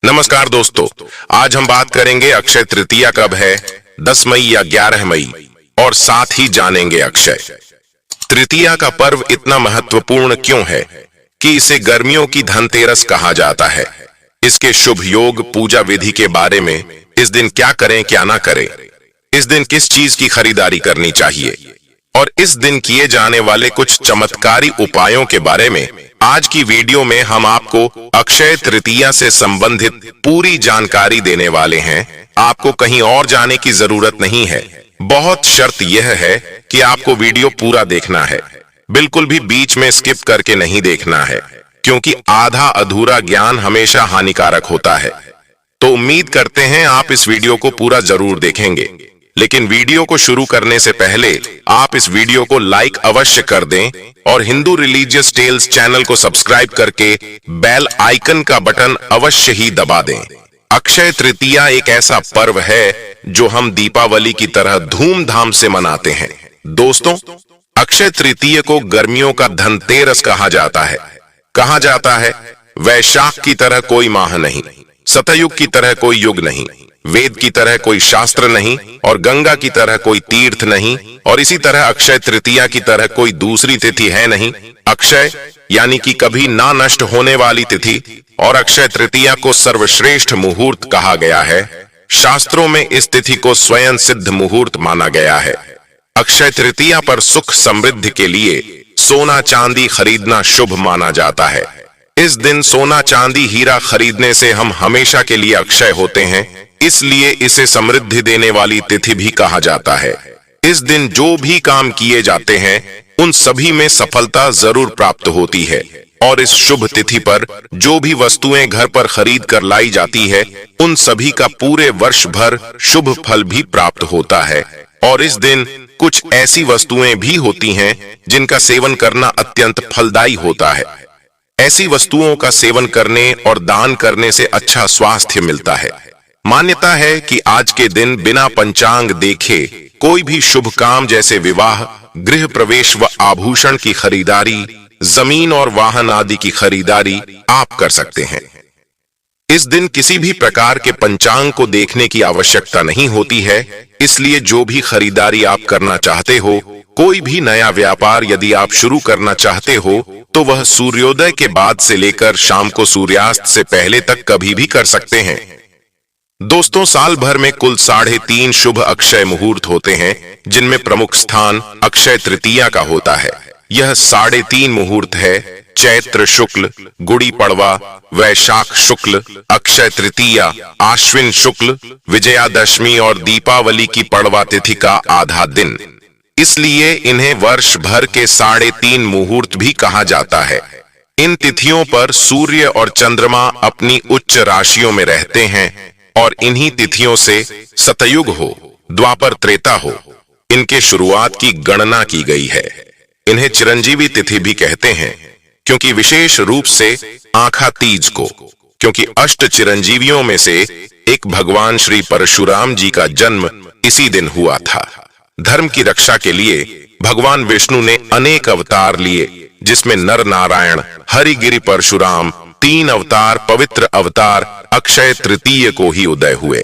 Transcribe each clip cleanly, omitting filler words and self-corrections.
नमस्कार दोस्तों, आज हम बात करेंगे अक्षय तृतीया कब है, 10 मई या 11 मई, और साथ ही जानेंगे अक्षय तृतीया का पर्व इतना महत्वपूर्ण क्यों है कि इसे गर्मियों की धनतेरस कहा जाता है। इसके शुभ योग, पूजा विधि के बारे में, इस दिन क्या करें क्या ना करें, इस दिन किस चीज की खरीदारी करनी चाहिए और इस दिन किए जाने वाले कुछ चमत्कारी उपायों के बारे में आज की वीडियो में हम आपको अक्षय तृतीया से संबंधित पूरी जानकारी देने वाले हैं। आपको कहीं और जाने की जरूरत नहीं है। बहुत शर्त यह है कि आपको वीडियो पूरा देखना है, बिल्कुल भी बीच में स्किप करके नहीं देखना है, क्योंकि आधा अधूरा ज्ञान हमेशा हानिकारक होता है। तो उम्मीद करते हैं आप इस वीडियो को पूरा जरूर देखेंगे। लेकिन वीडियो को शुरू करने से पहले आप इस वीडियो को लाइक अवश्य कर दें और हिंदू रिलीजियस टेल्स चैनल को सब्सक्राइब करके बेल आइकन का बटन अवश्य ही दबा दें। अक्षय तृतीया एक ऐसा पर्व है जो हम दीपावली की तरह धूमधाम से मनाते हैं। दोस्तों, अक्षय तृतीया को गर्मियों का धनतेरस कहा जाता है। कहा जाता है वैशाख की तरह कोई माह नहीं, सतयुग की तरह कोई युग नहीं, वेद की तरह कोई शास्त्र नहीं और गंगा की तरह कोई तीर्थ नहीं, और इसी तरह अक्षय तृतीया की तरह कोई दूसरी तिथि है नहीं। अक्षय यानी कि कभी ना नष्ट होने वाली तिथि, और अक्षय तृतीया को सर्वश्रेष्ठ मुहूर्त कहा गया है। शास्त्रों में इस तिथि को स्वयं सिद्ध मुहूर्त माना गया है। अक्षय तृतीया पर सुख समृद्धि के लिए सोना चांदी खरीदना शुभ माना जाता है। इस दिन सोना चांदी हीरा खरीदने से हम हमेशा के लिए अक्षय होते हैं, इसलिए इसे समृद्धि देने वाली तिथि भी कहा जाता है। इस दिन जो भी काम किए जाते हैं उन सभी में सफलता जरूर प्राप्त होती है, और इस शुभ तिथि पर जो भी वस्तुएं घर पर खरीद कर लाई जाती है उन सभी का पूरे वर्ष भर शुभ फल भी प्राप्त होता है। और इस दिन कुछ ऐसी वस्तुएं भी होती हैं जिनका सेवन करना अत्यंत फलदायी होता है। ऐसी वस्तुओं का सेवन करने और दान करने से अच्छा स्वास्थ्य मिलता है। मान्यता है कि आज के दिन बिना पंचांग देखे कोई भी शुभ काम जैसे विवाह, गृह प्रवेश व आभूषण की खरीदारी, जमीन और वाहन आदि की खरीदारी आप कर सकते हैं। इस दिन किसी भी प्रकार के पंचांग को देखने की आवश्यकता नहीं होती है, इसलिए जो भी खरीदारी आप करना चाहते हो, कोई भी नया व्यापार यदि आप शुरू करना चाहते हो, तो वह सूर्योदय के बाद से लेकर शाम को सूर्यास्त से पहले तक कभी भी कर सकते हैं। दोस्तों, साल भर में कुल 3.5 शुभ अक्षय मुहूर्त होते हैं, जिनमें प्रमुख स्थान अक्षय तृतीया का होता है। यह 3.5 मुहूर्त है: चैत्र शुक्ल, गुड़ी पड़वा, वैशाख शुक्ल, अक्षय तृतीया, आश्विन शुक्ल, विजयादशमी और दीपावली की पड़वा तिथि का आधा दिन। इसलिए इन्हें वर्ष भर के 3.5 मुहूर्त भी कहा जाता है। इन तिथियों पर सूर्य और चंद्रमा अपनी उच्च राशियों में रहते हैं, और इन्हीं तिथियों से सतयुग हो, द्वापर त्रेता हो, इनके शुरुआत की गणना की गई है। इन्हें चिरंजीवी तिथि भी कहते हैं, क्योंकि विशेष रूप से आखा तीज को, क्योंकि अष्ट चिरंजीवियों में से एक भगवान श्री परशुराम जी का जन्म इसी दिन हुआ था। धर्म की रक्षा के लिए भगवान विष्णु ने अनेक अवतार लिए, जिसमें नर नारायण, हरिगिरि परशुराम, 3 अवतार, पवित्र अवतार अक्षय तृतीया को ही उदय हुए।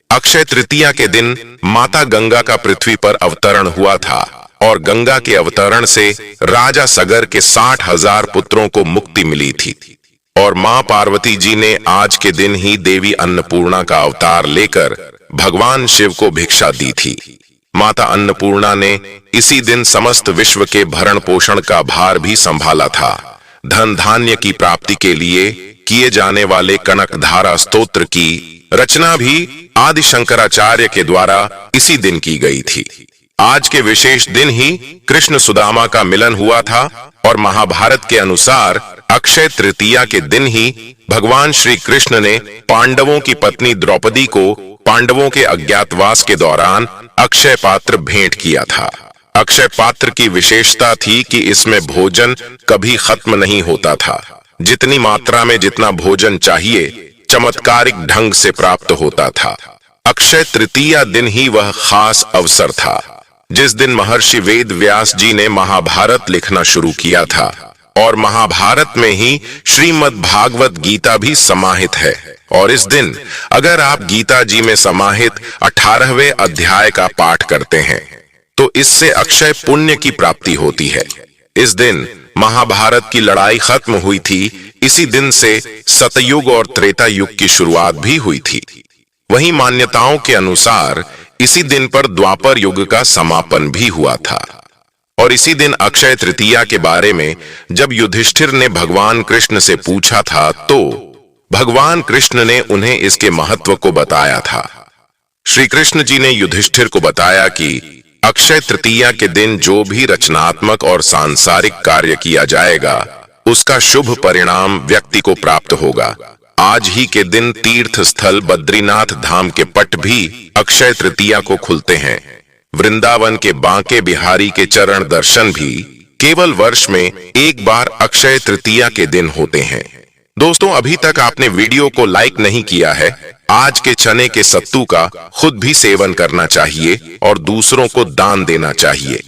अक्षय तृतीया के दिन माता गंगा का पृथ्वी पर अवतरण हुआ था, और गंगा के अवतरण से राजा सगर के 60,000 पुत्रों को मुक्ति मिली थी। और मां पार्वती जी ने आज के दिन ही देवी अन्नपूर्णा का अवतार लेकर भगवान शिव को भिक्षा दी थी। माता अन्नपूर्णा ने इसी दिन समस्त विश्व के भरण पोषण का भार भी संभाला था। धन धान्य की प्राप्ति के लिए किए जाने वाले कनक धारा स्तोत्र की रचना भी आदि शंकराचार्य के द्वारा इसी दिन की गई थी। आज के विशेष दिन ही कृष्ण सुदामा का मिलन हुआ था, और महाभारत के अनुसार अक्षय तृतीया के दिन ही भगवान श्री कृष्ण ने पांडवों की पत्नी द्रौपदी को पांडवों के अज्ञातवास के दौरान अक्षय पात्र भेंट किया था। अक्षय पात्र की विशेषता थी कि इसमें भोजन कभी खत्म नहीं होता था। जितनी मात्रा में जितना भोजन चाहिए चमत्कारिक ढंग से प्राप्त होता था। अक्षय तृतीया दिन ही वह खास अवसर था जिस दिन महर्षि वेद व्यास जी ने महाभारत लिखना शुरू किया था, और महाभारत में ही श्रीमद् भागवत गीता भी समाहित है। और इस दिन अगर आप गीता जी में समाहित 18वें अध्याय का पाठ करते हैं तो इससे अक्षय पुण्य की प्राप्ति होती है। इस दिन महाभारत की लड़ाई खत्म हुई थी। इसी दिन से सतयुग और त्रेता युग की शुरुआत भी हुई थी। वहीं मान्यताओं के अनुसार इसी दिन पर द्वापर युग का समापन भी हुआ था। और इसी दिन अक्षय तृतीया के बारे में जब युधिष्ठिर ने भगवान कृष्ण से पूछा था तो भगवान कृष्ण ने उन्हें इसके महत्व को बताया था। श्री कृष्ण जी ने युधिष्ठिर को बताया कि अक्षय तृतीया के दिन जो भी रचनात्मक और सांसारिक कार्य किया जाएगा उसका शुभ परिणाम व्यक्ति को प्राप्त होगा। आज ही के दिन तीर्थ स्थल बद्रीनाथ धाम के पट भी अक्षय तृतीया को खुलते हैं। वृंदावन के बांके बिहारी के चरण दर्शन भी केवल वर्ष में एक बार अक्षय तृतीया के दिन होते हैं। दोस्तों, अभी तक आपने वीडियो को लाइक नहीं किया है। आज के चने के सत्तू का खुद भी सेवन करना चाहिए और दूसरों को दान देना चाहिए।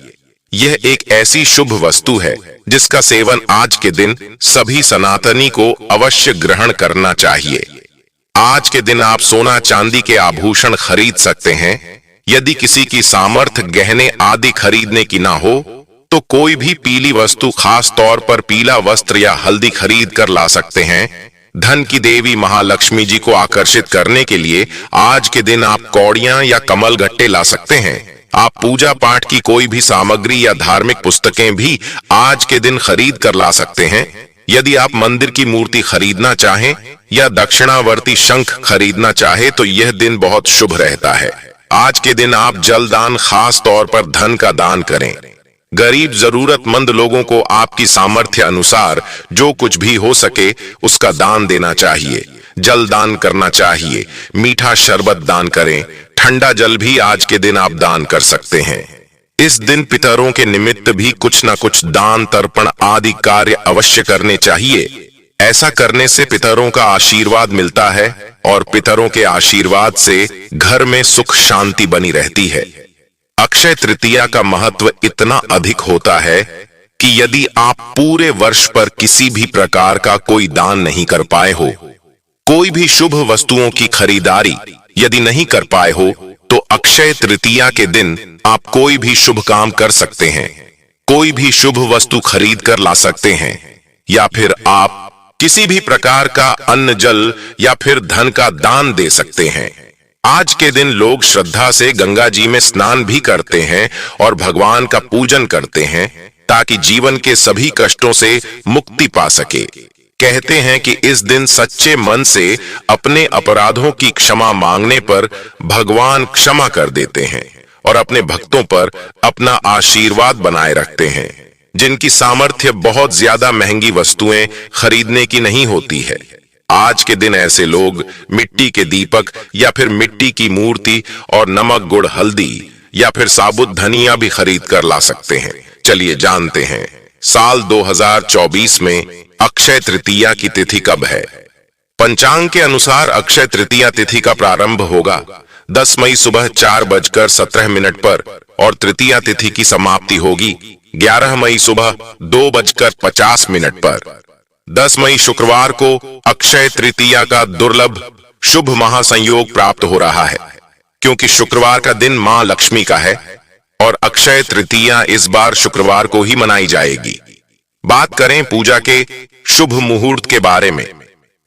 यह एक ऐसी शुभ वस्तु है जिसका सेवन आज के दिन सभी सनातनी को अवश्य ग्रहण करना चाहिए। आज के दिन आप सोना चांदी के आभूषण खरीद सकते हैं। यदि किसी की सामर्थ्य गहने आदि खरीदने की ना हो तो कोई भी पीली वस्तु, खास तौर पर पीला वस्त्र या हल्दी खरीद कर ला सकते हैं। धन की देवी महालक्ष्मी जी को आकर्षित करने के लिए आज के दिन आप कौड़ियां या कमल गट्टे ला सकते हैं। आप पूजा पाठ की कोई भी सामग्री या धार्मिक पुस्तकें भी आज के दिन खरीद कर ला सकते हैं। यदि आप मंदिर की मूर्ति खरीदना चाहें या दक्षिणावर्ती शंख खरीदना चाहे तो यह दिन बहुत शुभ रहता है। आज के दिन आप जल दान, खास तौर पर धन का दान करें। गरीब जरूरतमंद लोगों को आपकी सामर्थ्य अनुसार जो कुछ भी हो सके उसका दान देना चाहिए। जल दान करना चाहिए, मीठा शरबत दान करें, ठंडा जल भी आज के दिन आप दान कर सकते हैं। इस दिन पितरों के निमित्त भी कुछ न कुछ दान, तर्पण आदि कार्य अवश्य करने चाहिए। ऐसा करने से पितरों का आशीर्वाद मिलता है और पितरों के आशीर्वाद से घर में सुख शांति बनी रहती है। अक्षय तृतीया का महत्व इतना अधिक होता है कि यदि आप पूरे वर्ष पर किसी भी प्रकार का कोई दान नहीं कर पाए हो, कोई भी शुभ वस्तुओं की खरीदारी यदि नहीं कर पाए हो, तो अक्षय तृतीया के दिन आप कोई भी शुभ काम कर सकते हैं। कोई भी शुभ वस्तु खरीद कर ला सकते हैं या फिर आप किसी भी प्रकार का अन्न, जल या फिर धन का दान दे सकते हैं। आज के दिन लोग श्रद्धा से गंगा जी में स्नान भी करते हैं और भगवान का पूजन करते हैं ताकि जीवन के सभी कष्टों से मुक्ति पा सके। कहते हैं कि इस दिन सच्चे मन से अपने अपराधों की क्षमा मांगने पर भगवान क्षमा कर देते हैं और अपने भक्तों पर अपना आशीर्वाद बनाए रखते हैं। जिनकी सामर्थ्य बहुत ज्यादा महंगी वस्तुएं खरीदने की नहीं होती है, आज के दिन ऐसे लोग मिट्टी के दीपक या फिर मिट्टी की मूर्ति और नमक, गुड़, हल्दी या फिर साबुत धनिया भी खरीद कर ला सकते हैं। चलिए जानते हैं साल 2024 में अक्षय तृतीया की तिथि कब है। पंचांग के अनुसार अक्षय तृतीया तिथि का प्रारंभ होगा 10 मई सुबह 4:17 पर और तृतीया तिथि की समाप्ति होगी 11 मई सुबह 2:50 पर। 10 मई शुक्रवार को अक्षय तृतीया का दुर्लभ शुभ महासंयोग प्राप्त हो रहा है, क्योंकि शुक्रवार का दिन मां लक्ष्मी का है और अक्षय तृतीया इस बार शुक्रवार को ही मनाई जाएगी। बात करें पूजा के शुभ मुहूर्त के बारे में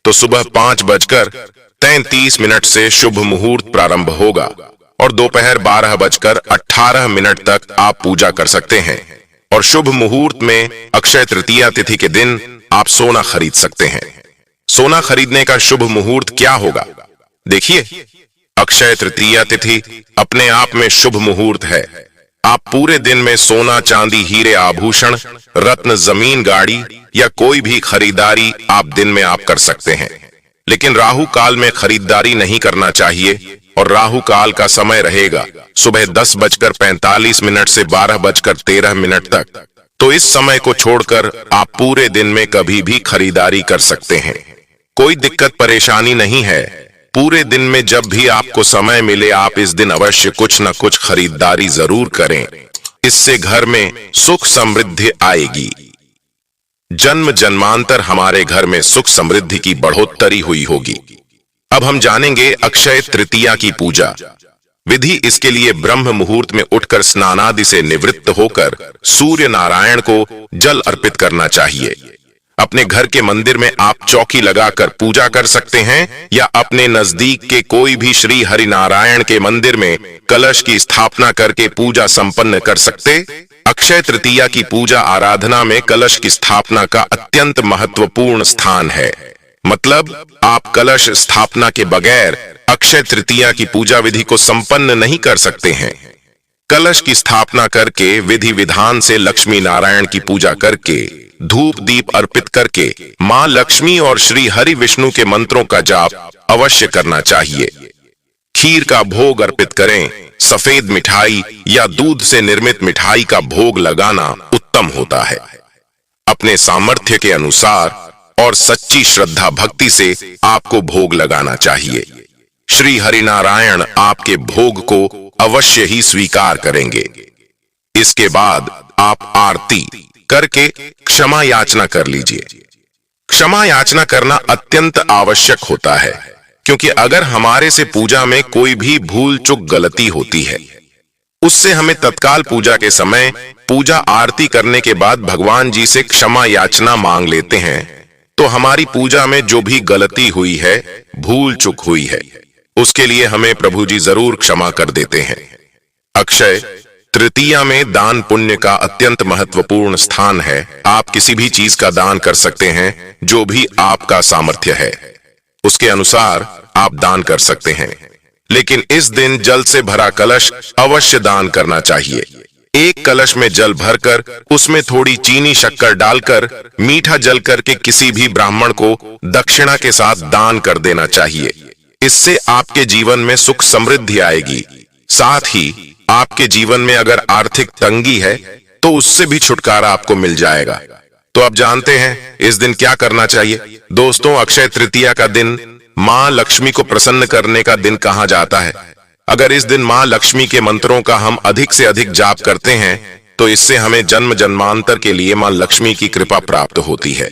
तो सुबह 5:33 से शुभ मुहूर्त प्रारंभ होगा और दोपहर 12:18 तक आप पूजा कर सकते हैं। और शुभ मुहूर्त में अक्षय तृतीया तिथि के दिन आप सोना खरीद सकते हैं। सोना खरीदने का शुभ मुहूर्त क्या होगा? देखिए, अक्षय तृतीया तिथि अपने आप में शुभ मुहूर्त है। आप पूरे दिन में सोना, चांदी, हीरे, आभूषण, रत्न, जमीन, गाड़ी या कोई भी खरीदारी आप दिन में आप कर सकते हैं। लेकिन राहु काल में खरीदारी नहीं करना चाहिए और राहु काल का समय रहेगा सुबह 10:45 से 12:13 तक। तो इस समय को छोड़कर आप पूरे दिन में कभी भी खरीदारी कर सकते हैं। कोई दिक्कत परेशानी नहीं है। पूरे दिन में जब भी आपको समय मिले आप इस दिन अवश्य कुछ न कुछ खरीदारी जरूर करें। इससे घर में सुख समृद्धि आएगी। जन्म जन्मांतर हमारे घर में सुख समृद्धि की बढ़ोतरी हुई होगी। अब हम जानेंगे अक्षय तृतीया की पूजा विधि। इसके लिए ब्रह्म मुहूर्त में उठकर स्नानादि से निवृत्त होकर सूर्य नारायण को जल अर्पित करना चाहिए। अपने घर के मंदिर में आप चौकी लगाकर पूजा कर सकते हैं या अपने नजदीक के कोई भी श्री हरि नारायण के मंदिर में कलश की स्थापना करके पूजा संपन्न कर सकते। अक्षय तृतीया की पूजा आराधना में कलश की स्थापना का अत्यंत महत्वपूर्ण स्थान है। मतलब आप कलश स्थापना के बगैर अक्षय तृतीया की पूजा विधि को संपन्न नहीं कर सकते हैं। कलश की स्थापना करके विधि विधान से लक्ष्मी नारायण की पूजा करके धूप दीप अर्पित करके मां लक्ष्मी और श्री हरि विष्णु के मंत्रों का जाप अवश्य करना चाहिए। खीर का भोग अर्पित करें। सफेद मिठाई या दूध से निर्मित मिठाई का भोग लगाना उत्तम होता है। अपने सामर्थ्य के अनुसार और सच्ची श्रद्धा भक्ति से आपको भोग लगाना चाहिए। श्री हरिनारायण आपके भोग को अवश्य ही स्वीकार करेंगे। इसके बाद आप आरती करके क्षमा याचना कर लीजिए। क्षमा याचना करना अत्यंत आवश्यक होता है, क्योंकि अगर हमारे से पूजा में कोई भी भूल चूक गलती होती है, उससे हमें तत्काल पूजा के समय पूजा आरती करने के बाद भगवान जी से क्षमा याचना मांग लेते हैं, तो हमारी पूजा में जो भी गलती हुई है, भूल चूक हुई है, उसके लिए हमें प्रभु जी जरूर क्षमा कर देते हैं। अक्षय तृतीया में दान पुण्य का अत्यंत महत्वपूर्ण स्थान है। आप किसी भी चीज का दान कर सकते हैं, जो भी आपका सामर्थ्य है उसके अनुसार आप दान कर सकते हैं। लेकिन इस दिन जल से भरा कलश अवश्य दान करना चाहिए। एक कलश में जल भरकर उसमें थोड़ी चीनी शक्कर डालकर मीठा जल करके किसी भी ब्राह्मण को दक्षिणा के साथ दान कर देना चाहिए। इससे आपके जीवन में सुख समृद्धि आएगी। साथ ही आपके जीवन में अगर आर्थिक तंगी है तो उससे भी छुटकारा आपको मिल जाएगा। तो आप जानते हैं इस दिन क्या करना चाहिए। दोस्तों, अक्षय तृतीया का दिन मां लक्ष्मी को प्रसन्न करने का दिन कहा जाता है। अगर इस दिन मां लक्ष्मी के मंत्रों का हम अधिक से अधिक जाप करते हैं तो इससे हमें जन्म जन्मांतर के लिए मां लक्ष्मी की कृपा प्राप्त होती है।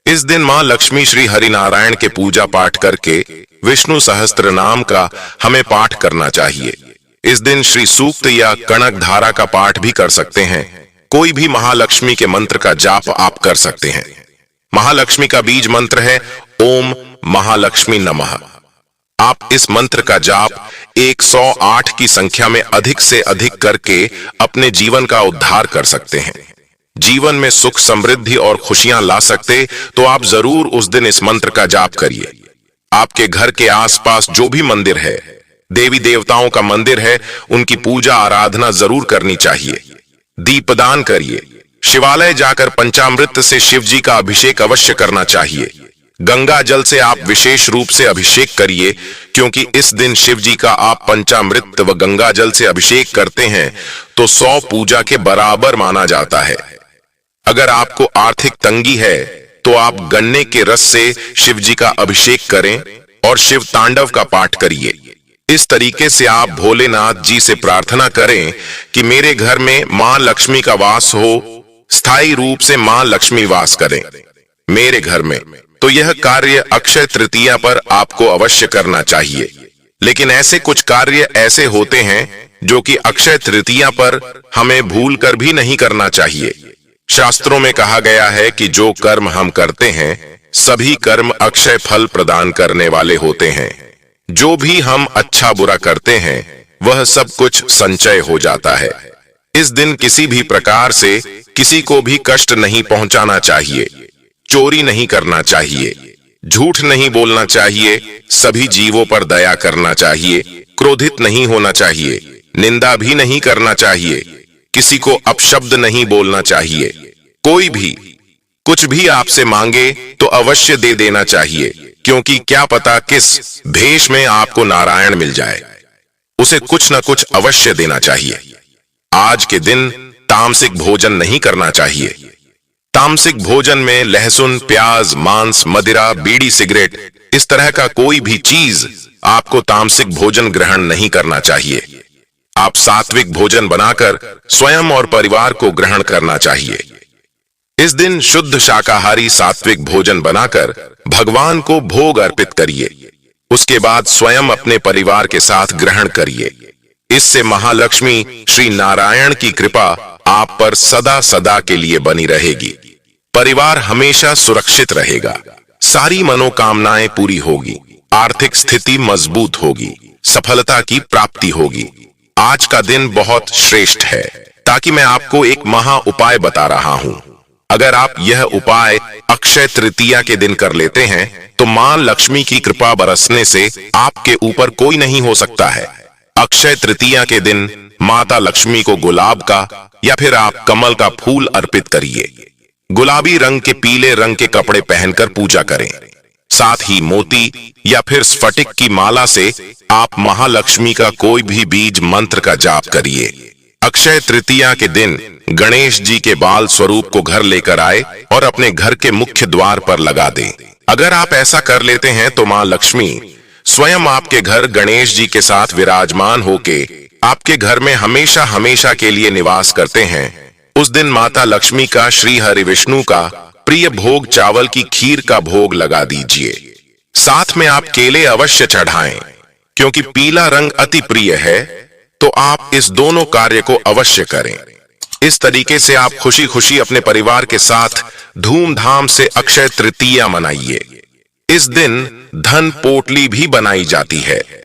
इस दिन मां लक्ष्मी श्री हरिनारायण के पूजा पाठ करके विष्णु सहस्त्र नाम का हमें पाठ करना चाहिए। इस दिन श्री सूक्त या कणक धारा का पाठ भी कर सकते हैं। कोई भी महालक्ष्मी के मंत्र का जाप आप कर सकते हैं। महालक्ष्मी का बीज मंत्र है ओम महालक्ष्मी नमः। आप इस मंत्र का जाप 108 की संख्या में अधिक से अधिक करके अपने जीवन का उद्धार कर सकते हैं। जीवन में सुख समृद्धि और खुशियां ला सकते तो आप जरूर उस दिन इस मंत्र का जाप करिए। आपके घर के आसपास जो भी मंदिर है, देवी देवताओं का मंदिर है, उनकी पूजा आराधना जरूर करनी चाहिए। दीपदान करिए। शिवालय जाकर पंचामृत से शिव जी का अभिषेक अवश्य करना चाहिए। गंगा जल से आप विशेष रूप से अभिषेक करिए, क्योंकि इस दिन शिव जी का आप पंचामृत व गंगा जल से अभिषेक करते हैं तो 100 पूजा के बराबर माना जाता है। अगर आपको आर्थिक तंगी है तो आप गन्ने के रस से शिव जी का अभिषेक करें और शिव तांडव का पाठ करिए। इस तरीके से आप भोलेनाथ जी से प्रार्थना करें कि मेरे घर में मां लक्ष्मी का वास हो, स्थायी रूप से मां लक्ष्मी वास करें मेरे घर में। तो यह कार्य अक्षय तृतीया पर आपको अवश्य करना चाहिए। लेकिन ऐसे कुछ कार्य ऐसे होते हैं जो कि अक्षय तृतीया पर हमें भूल कर भी नहीं करना चाहिए। शास्त्रों में कहा गया है कि जो कर्म हम करते हैं सभी कर्म अक्षय फल प्रदान करने वाले होते हैं। जो भी हम अच्छा बुरा करते हैं वह सब कुछ संचय हो जाता है। इस दिन किसी भी प्रकार से किसी को भी कष्ट नहीं पहुंचाना चाहिए, चोरी नहीं करना चाहिए, झूठ नहीं बोलना चाहिए, सभी जीवों पर दया करना चाहिए, क्रोधित नहीं होना चाहिए, निंदा भी नहीं करना चाहिए, किसी को अपशब्द नहीं बोलना चाहिए। कोई भी कुछ भी आपसे मांगे तो अवश्य दे देना चाहिए, क्योंकि क्या पता किस भेष में आपको नारायण मिल जाए। उसे कुछ न कुछ अवश्य देना चाहिए। आज के दिन तामसिक भोजन नहीं करना चाहिए। तामसिक भोजन में लहसुन, प्याज, मांस, मदिरा, बीड़ी, सिगरेट इस तरह का कोई भी चीज आपको तामसिक भोजन ग्रहण नहीं करना चाहिए। आप सात्विक भोजन बनाकर स्वयं और परिवार को ग्रहण करना चाहिए। इस दिन शुद्ध शाकाहारी सात्विक भोजन बनाकर भगवान को भोग अर्पित करिए। उसके बाद स्वयं अपने परिवार के साथ ग्रहण करिए। इससे महालक्ष्मी श्री नारायण की कृपा आप पर सदा सदा के लिए बनी रहेगी। परिवार हमेशा सुरक्षित रहेगा, सारी मनोकामनाएं पूरी होगी, आर्थिक स्थिति मजबूत होगी, सफलता की प्राप्ति होगी। आज का दिन बहुत श्रेष्ठ है, ताकि मैं आपको एक महा उपाय बता रहा हूं। अगर आप यह उपाय अक्षय तृतीया के दिन कर लेते हैं तो मां लक्ष्मी की कृपा बरसने से आपके ऊपर कोई नहीं हो सकता है। अक्षय तृतीया के दिन माता लक्ष्मी को गुलाब का या फिर आप कमल का फूल अर्पित करिए। गुलाबी रंग के पीले रंग के कपड़े पहनकर पूजा करें। साथ ही मोती या फिर स्फटिक की माला से आप महालक्ष्मी का कोई भी बीज मंत्र का जाप करिए। अक्षय तृतीया के दिन गणेश जी के बाल स्वरूप को घर लेकर आए और अपने घर के मुख्य द्वार पर लगा दें। अगर आप ऐसा कर लेते हैं तो मां लक्ष्मी स्वयं आपके घर गणेश जी के साथ विराजमान होके आपके घर में हमेशा हमेशा के लिए निवास करते हैं। उस दिन माता लक्ष्मी का श्री हरि विष्णु का प्रिय भोग चावल की खीर का भोग लगा दीजिए। साथ में आप केले अवश्य चढ़ाएं, क्योंकि पीला रंग अति प्रिय है, तो आप इस दोनों कार्य को अवश्य करें। इस तरीके से आप खुशी खुशी अपने परिवार के साथ धूमधाम से अक्षय तृतीया मनाइए। इस दिन धन पोटली भी बनाई जाती है।